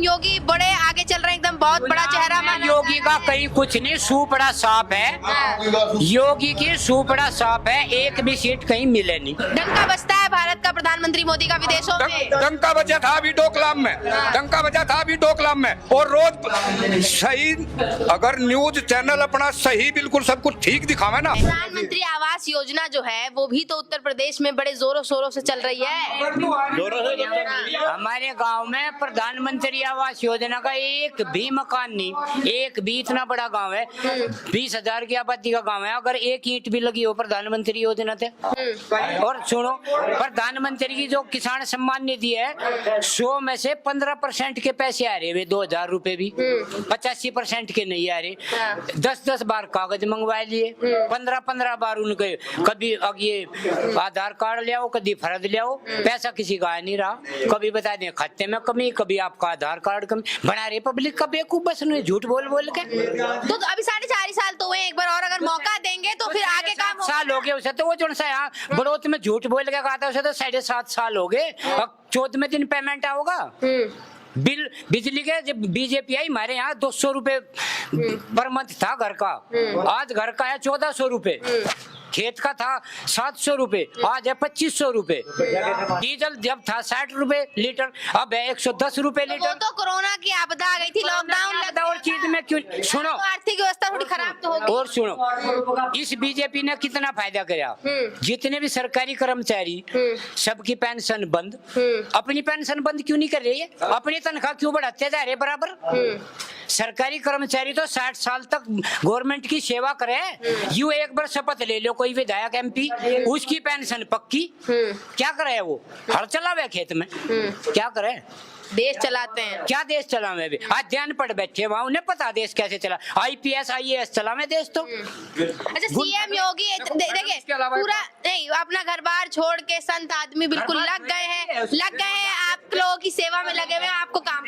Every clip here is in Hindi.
सीएम योगी बड़े आगे चल रहे हैं, एकदम बहुत बड़ा चेहरा माना योगी का कहीं कुछ नहीं, सुपड़ा साफ है। योगी की सुपड़ा साफ है, एक भी सीट कहीं मिले नहीं। डंका बजता है भारत का प्रधानमंत्री मोदी का विदेशों में। डंका बजा था अभी डोकलाम में, डंका बजा था अभी डोकलाम में। और रोज सही, अगर न्यूज चैनल अपना सही बिल्कुल सब कुछ ठीक दिखावे ना। प्रधानमंत्री आवास योजना जो है वो भी तो उत्तर प्रदेश में बड़े जोरों शोरों से चल रही है। हमारे गांव में प्रधानमंत्री आवास योजना का एक भी मकान नहीं, एक भी। इतना बड़ा गांव है, 20,000 की आबादी का गांव है, अगर एक ईंट भी लगी हो प्रधानमंत्री योजना थे। और सुनो, प्रधानमंत्री की जो किसान सम्मान निधि है, 100 में से 15% के पैसे आ रहे, वे 2,000 रुपए भी, 85% के नहीं आ रहे। 10-10 बार कागज मंगवा लिए, 15-15 बार उनके, कभी ये आधार कार्ड ले आओ, कभी फर्द ले आओ, पैसा किसी का आ नहीं रहा। कभी बता दें खाते में कमी, कभी आपका आधार कार्ड कमी, बना रहे पब्लिक का बेवकूफ बस उन्हें झूठ बोल बोल के। तो अभी 4.5 साल तो हुए, एक बार और अगर मौका देंगे तो फिर आगे काम होगा। साल हो गए उसे, तो वो जो सा यहाँ बड़ोत में झूठ बोल के कहा था उसे, तो 7.5 साल हो गए। अब 14वें दिन पेमेंट आओगा। बिल बिजली के जब बीजेपी आई हमारे यहाँ 200 रुपए पर मंथ था घर का, आज घर का है 1400 रुपए। खेत का था 700 रुपए, आज है 2500 रुपए। डीजल जब था 60 रुपए लीटर, अब है 110 रुपए लीटर। वो तो कोरोना की आपदा आ गई थी, लॉकडाउन लगा, और चीज में क्यों सुनो, तो आर्थिक व्यवस्था थोड़ी खराब तो होगी। और सुनो, इस बीजेपी ने कितना फायदा किया। जितने भी सरकारी कर्मचारी, सबकी पेंशन बंद। अपनी पेंशन बंद क्यों नहीं कर रही है? अपनी तनख्वाह क्यों बढ़ाते जा रहे बराबर? सरकारी कर्मचारी तो 60 साल तक गवर्नमेंट की सेवा करे। यू एक बार शपथ ले लो कोई विधायक एमपी, उसकी पेंशन पक्की। क्या करे वो? हल चलावे खेत में, क्या करे? देश चलाते हैं। क्या देश चलावे? आज ध्यान पड़ बैठे वहाँ, उन्हें पता देश कैसे चला। IPS IAS चलावे देश तो। अच्छा, सीएम योगी देखिए पूरा नहीं, अपना घर बार छोड़ के संत आदमी बिल्कुल लग गए हैं आप लोगों की सेवा में लगे हुए हैं, आपको काम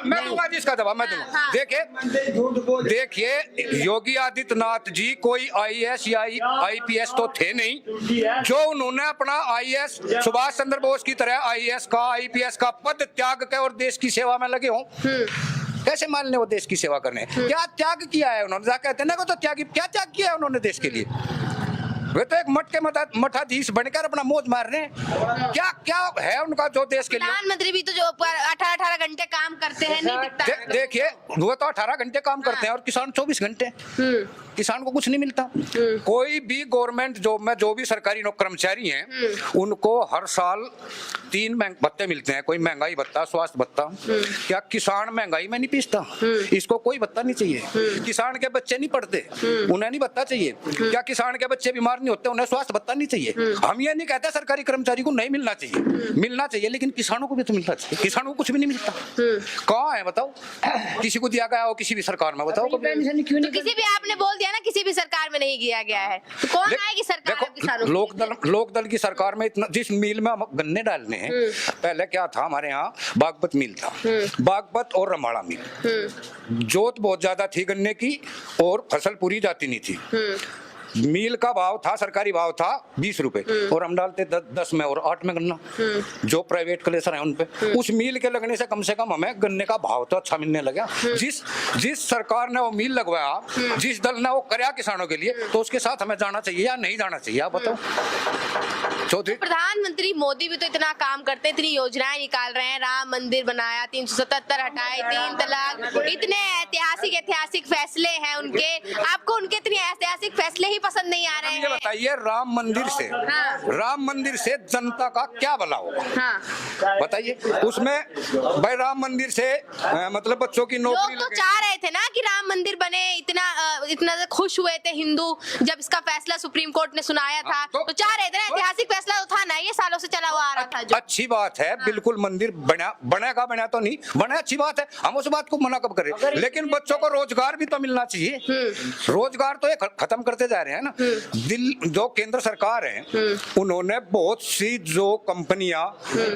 मैं दूंगा जी इसका जवाब, मैं दूंगा। देखिए योगी आदित्यनाथ जी कोई IAS या IPS तो थे नहीं, जो उन्होंने अपना IAS सुभाष चंद्र बोस की तरह IAS का IPS का पद त्याग के और देश की सेवा में लगे हों। कैसे मान ले वो देश की सेवा करने? क्या त्याग किया है उन्होंने? कहते हैं ना, तो क्या त्याग किया है उन्होंने देश के लिए? वे तो एक मठाधीश बनकर अपना मौज मार रहे हैं। क्या है उनका जो देश के लिए? प्रधानमंत्री भी तो जो 18 घंटे काम करते हैं, नहीं दिखता। देखिए वो तो 18 घंटे काम करते हैं और किसान 24 घंटे। किसान को कुछ नहीं मिलता। कोई भी गवर्नमेंट जॉब में जो भी सरकारी कर्मचारी हैं, उनको हर साल 3 भत्ते मिलते हैं। कोई महंगाई भत्ता, स्वास्थ्य भत्ता। क्या किसान महंगाई में नहीं पीसता? इसको कोई भत्ता नहीं चाहिए। किसान के बच्चे नहीं पढ़ते, उन्हें नहीं भत्ता चाहिए। क्या किसान के बच्चे बीमार नहीं होते, उन्हें स्वास्थ्य भत्ता नहीं चाहिए? हम ये नहीं कहते सरकारी कर्मचारी को नहीं मिलना चाहिए, मिलना चाहिए, लेकिन किसानों को भी तो मिलना चाहिए। किसानों को कुछ भी नहीं मिलता। कहाँ है बताओ? किसी को दिया गया हो किसी भी सरकार में? बताओ तो किसी भी, आपने बोल दिया ना किसी भी सरकार में नहीं किया गया है, तो कौन आएगी सरकार? देखो लोकदल की सरकार में इतना, जिस मिल में हम गन्ने डालने हैं, पहले क्या था हमारे यहाँ? बागपत मिल था, बागपत और रमाड़ा मिल। जोत बहुत ज्यादा थी गन्ने की और फसल पूरी जाती नहीं थी। मील का भाव था, सरकारी भाव था 20 रुपए, और हम डालते 10 में और 8 में गन्ना। जो प्राइवेट क्लेसर है उनपे, उस मील के लगने से कम हमें गन्ने का भाव तो अच्छा मिलने लगा। जिस सरकार ने वो मील लगवाया, जिस दल ने वो कराया किसानों के लिए, तो उसके साथ हमें जाना चाहिए या नहीं जाना चाहिए? आप बताओ। चौधरी, प्रधानमंत्री मोदी भी तो इतना काम करते हैं, इतनी योजनाएं निकाल रहे हैं। राम मंदिर बनाया, 377 हटाए, 3 तलाक, इतने ऐतिहासिक फैसले हैं उनके। आपको उनके इतने ऐतिहासिक फैसले ही पसंद नहीं आ रहे हैं? बताइए राम मंदिर से जनता का क्या भला होगा? बताइए। उसमें भाई राम मंदिर से मतलब बच्चों की नौकरी, लोग तो चाह रहे थे ना कि राम मंदिर बने, इतना खुश हुए थे हिंदू जब इसका फैसला सुप्रीम कोर्ट ने सुनाया था। तो चाह रहे थे ना, ऐतिहासिक फैसला तो था ना, ये सालों से चला हुआ आ रहा था जो। अच्छी बात है, बिल्कुल मंदिर बना तो नहीं बना, अच्छी बात है, हम उस बात को मना कब करें, लेकिन बच्चों को रोजगार भी तो मिलना चाहिए। रोजगार तो ये खत्म करते जा रहे रहे हैं ना, जो केंद्र सरकार है उन्होंने बहुत सी जो कंपनियां,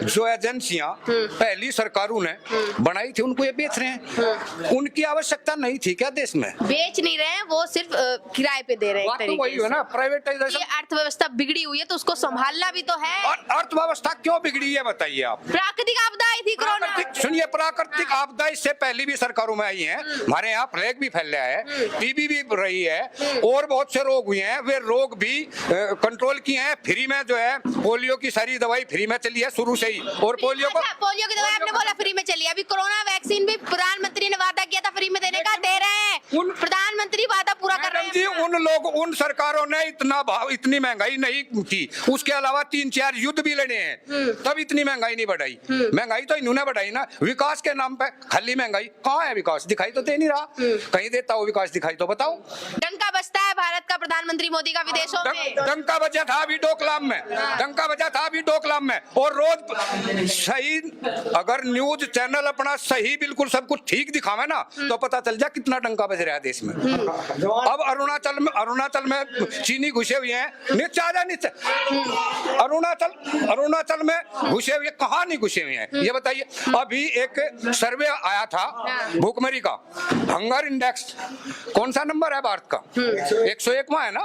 जो एजेंसियां पहली सरकारों ने बनाई थी उनको ये बेच रहे हैं। उनकी आवश्यकता नहीं थी क्या देश में? बेच नहीं रहे हैं, वो सिर्फ किराए पे दे रहे हैं बात एक तो वही तरीके है ना, से। प्राइवेटाइजेशन। ये अर्थव्यवस्था बिगड़ी हुई है तो उसको संभालना भी तो है। और अर्थव्यवस्था क्यों बिगड़ी है बताइए आप? प्राकृतिक आपदा आई थी कोरोना। सुनिए, प्राकृतिक आपदा इससे पहले भी सरकारों में आई है। हमारे यहाँ प्लेग भी फैला है, टीबी भी रही है, और बहुत से रोग हुए हैं। वे रोग भी कंट्रोल किए हैं। फ्री में जो है पोलियो की सारी दवाई फ्री में चली है शुरू से ही। और पोलियो को, अच्छा, पोलियो की दवाई आपने बोला फ्री में चली है। अभी कोरोना वैक्सीन भी प्रधानमंत्री ने वादा किया था फ्री में देने का, दे रहे हैं। प्रधानमंत्री वादा पूरा कर रहे हैं। जी, उन सरकारों ने इतनी महंगाई नहीं की। उसके अलावा 3-4 युद्ध भी लड़े हैं, तब इतनी महंगाई नहीं बढ़ाई। महंगाई तो इन्होंने बढ़ाई ना, विकास के नाम पे खाली महंगाई। कहाँ है विकास? दिखाई तो दे नहीं रहा। कहीं देता हो विकास दिखाई तो बताओ। डंका बजता है भारत का प्रधानमंत्री मोदी का विदेशों में। डंका बजा था अभी डोकलाम में, डंका बजा था अभी डोकलाम में। और रोज सही, अगर न्यूज चैनल अपना सही बिल्कुल सब कुछ ठीक दिखावे ना, तो पता चल जाए कितना डंका बज रहा है देश में। अब अरुणाचल में चीनी घुसे हुए हैं। नीचे आ जा, नीचे। अरुणाचल में घुसे हुए, कहाँ नहीं घुसे हुए हैं ये बताइए। अभी एक सर्वे आया था भूखमरी का, हंगर इंडेक्स कौन सा नंबर है भारत का? 101वां है ना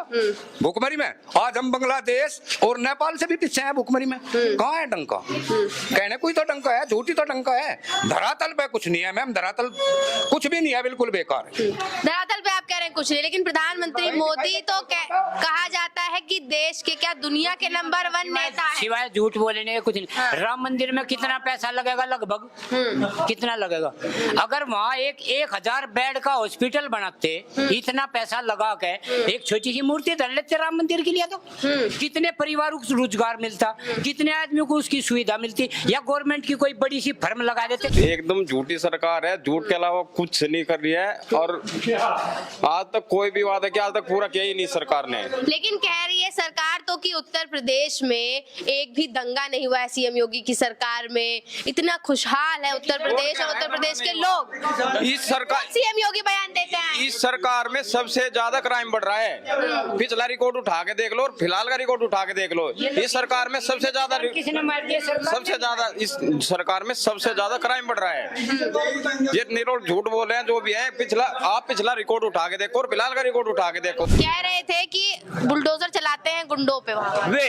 भूखमरी में। आज हम बांग्लादेश और नेपाल से भी पीछे हैं भूखमरी में। कहाँ है डंका? कहने कोई तो डंका है, झूठी तो डंका है। धरातल पे कुछ नहीं है मैम, धरातल कुछ भी नहीं है, बिल्कुल बेकार है। धरातल पे आप कह रहे हैं कुछ नहीं, लेकिन प्रधानमंत्री मोदी तो कहा जाता है कि देश के क्या दुनिया के नंबर 1 नेता है। सिवाय झूठ बोलने के कुछ नहीं। राम मंदिर में कितना पैसा लगेगा लगभग? कितना लगेगा? अगर वहाँ एक 1000 बेड का हॉस्पिटल बनाते, इतना पैसा लगा के एक छोटी सी मूर्ति धर लेते राम मंदिर के लिए, तो कितने परिवारों को रोजगार मिलता, कितने आदमियों को उसकी सुविधा मिलती, या गवर्नमेंट की कोई बड़ी सी फर्म लगा देते। एकदम झूठी सरकार है, झूठ के अलावा कुछ नहीं कर रही है। और आज तक कोई भी वादा किया, आज तक पूरा किया ही नहीं सरकार ने। लेकिन कह रही है सरकार तो कि उत्तर प्रदेश में एक भी दंगा नहीं हुआ है सीएम योगी की सरकार में। इतना खुशहाल है उत्तर प्रदेश और उत्तर प्रदेश के लोग। इस सरकार, सीएम योगी बयान देते हैं इस सरकार में सबसे ज्यादा क्राइम बढ़ रहा है। पिछला रिकॉर्ड उठा के देख लो और फिलहाल का रिकॉर्ड उठा के देख लो। इस सरकार में सबसे ज्यादा, किसने मार दिया सरकार? सबसे ज्यादा इस सरकार में सबसे ज्यादा क्राइम बढ़ रहा है। ये निरोध झूठ बोल रहे हैं जो भी है। पिछला रिकॉर्ड उठा के देखो और फिलहाल का रिकॉर्ड उठा के देखो। कह रहे थे कि बुलडोजर चलाते हैं गुंडों पे वहाँ। वे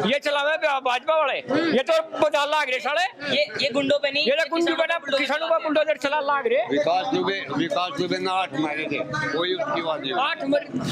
ये चलावे भाजपा वाले, ये तो बता लाग रहे साले। ये गुंडों पे नहीं, ये गुंडों पे ना, किसानों का बुलडोजर चला लाग रहे। विकास दुबे ने 8 मारे थे, कोई उसकी बात नहीं।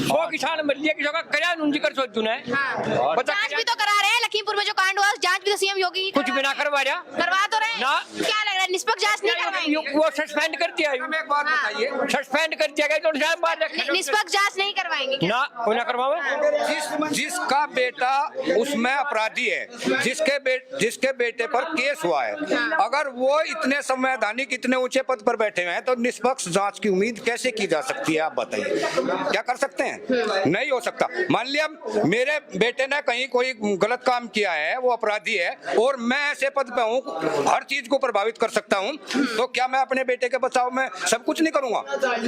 100 किसान मर लिया, किसी का कया नुंजी कर सोचू ने। जांच भी तो करा रहे हैं, लखीमपुर में जो कांड हुआ जांच भी तो सीएम योगी कुछ भी ना करवा रहा, करवा तो रहे हैं। ना। क्या लग रहा है निष्पक्ष जांच नहीं करवाएंगे? वो सस्पेंड कर दिया, एक बात बताइए, सस्पेंड कर दिया गया तो शायद बाद निष्पक्ष जांच नहीं करवाएंगे क्या? ना, कोई ना करवावे। जिसका बेटा उसमें अपराधी है, जिसके बेटे पर केस हुआ है, अगर वो इतने संवैधानिक, इतने ऊंचे पद पर बैठे हुए हैं, तो निष्पक्ष जांच की उम्मीद कैसे की जा सकती है? आप बताइए, क्या कर सकते हैं? नहीं हो सकता। मान लिया मेरे बेटे ने कहीं कोई गलत काम किया है, वो अपराधी है, और मैं ऐसे पद पे हूँ, हर चीज को प्रभावित कर सकता हूँ, तो क्या मैं अपने बेटे के बचाव में सब कुछ नहीं करूंगा?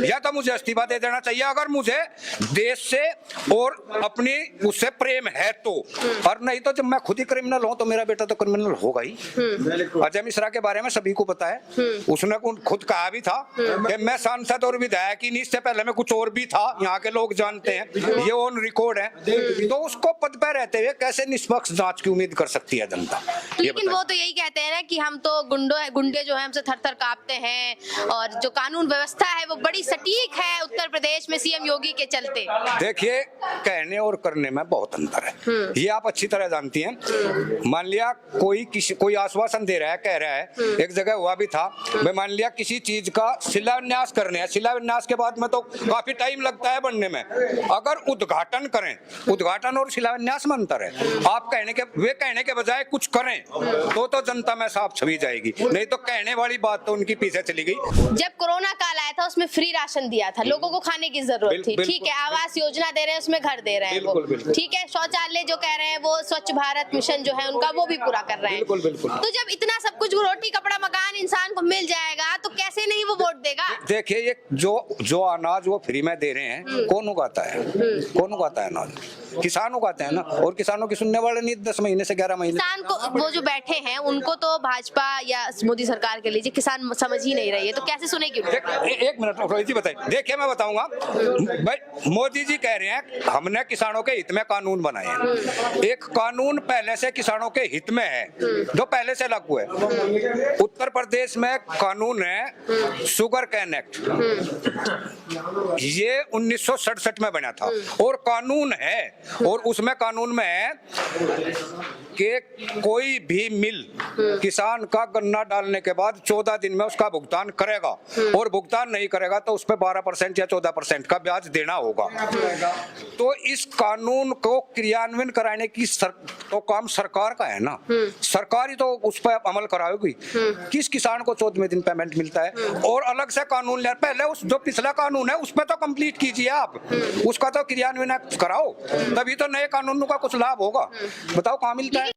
या तो मुझे इस्तीफा दे देना चाहिए अगर मुझे देश से और अपनी उससे प्रेम है तो। और नहीं तो जब मैं खुद ही क्रिमिनल हूं तो मेरा बेटा तो क्रिमिनल होगा ही। अजय मिश्रा के बारे में सभी को पता है, उसने खुद कहा भी था कि मैं सांसद और विधायक ही नहीं, इससे पहले मैं कुछ और भी था, यहाँ के लोग जानते हैं, ये ऑन रिकॉर्ड है। तो उसको पद पर रहते हुए कैसे निष्पक्ष जांच की उम्मीद कर सकती है जनता? लेकिन वो तो यही कहते हैं ना कि हम तो गुंडे जो है हमसे थर-थर कांपते हैं, और जो कानून व्यवस्था है वो बड़ी सटीक है उत्तर प्रदेश में सीएम योगी के चलते। देखिए, कहने और करने में बहुत अंतर है, ये आप अच्छी तरह जानती हैं। मान लिया कोई आश्वासन दे रहा है, कह रहा है, एक जगह हुआ भी था, मैं मान लिया किसी चीज का शिलान्यास करने हैं, शिलान्यास के बाद में तो काफी टाइम लगता है बनने में। अगर उद्घाटन करें, उद्घाटन और शिलान्यास में अंतर है। आप कहने के बजाय कुछ करें तो जनता में साफ छवि जाएगी, नहीं तो कहने वाली बात तो उनकी पीछे चली गई। जब कोरोना काल आया था उसमें फ्री राशन दिया था, लोगों को खाने की जरूरत थी, ठीक है, आवास योजना दे रहे हैं, उसमें घर दे रहे हैं वो, ठीक है, शौचालय जो कह रहे हैं वो स्वच्छ भारत मिशन जो है उनका वो भी पूरा कर रहे हैं। तो जब इतना सब कुछ रोटी कपड़ा मकान इंसान को मिल जाएगा तो कैसे नहीं वो वोट देगा। देखिए ये जो अनाज वो फ्री में दे रहे हैं, कौन उगाता है? कौन उगाता है अनाज? किसान उगाते हैं ना। और किसानों की सुनने वाले नहीं 10 महीने से 11 महीने। किसान को, वो जो बैठे हैं उनको तो भाजपा या मोदी सरकार के लीजिए किसान समझ ही नहीं रही है, तो कैसे सुनेगी? एक मिनट रोहित जी बताइए। देखिए मैं बताऊंगा भाई, मोदी जी कह रहे हैं हमने किसानों के हित में कानून बनाए हैं। एक कानून पहले से किसानों के हित में है जो पहले से लागू है। उत्तर प्रदेश में कानून है शुगर कैन एक्ट, ये 1967 में बना था और कानून है। और उसमें कानून में है कि कोई भी मिल किसान का गन्ना डालने के बाद 14 दिन में उसका भुगतान करेगा, और भुगतान नहीं करेगा तो उस पर 12% या 14% का ब्याज देना होगा। तो इस कानून को क्रियान्वयन कराने की तो काम सरकार का है ना। सरकार ही तो उस पर अमल कराएगी। किस किसान को 14वें दिन पेमेंट मिलता है? और अलग से कानून ले, पहले उस जो पिछला कानून है उस पर तो कंप्लीट कीजिए आप, उसका तो क्रियान्वयन कराओ, तभी तो नए कानूनों का कुछ लाभ होगा। बताओ कहाँ मिलता है?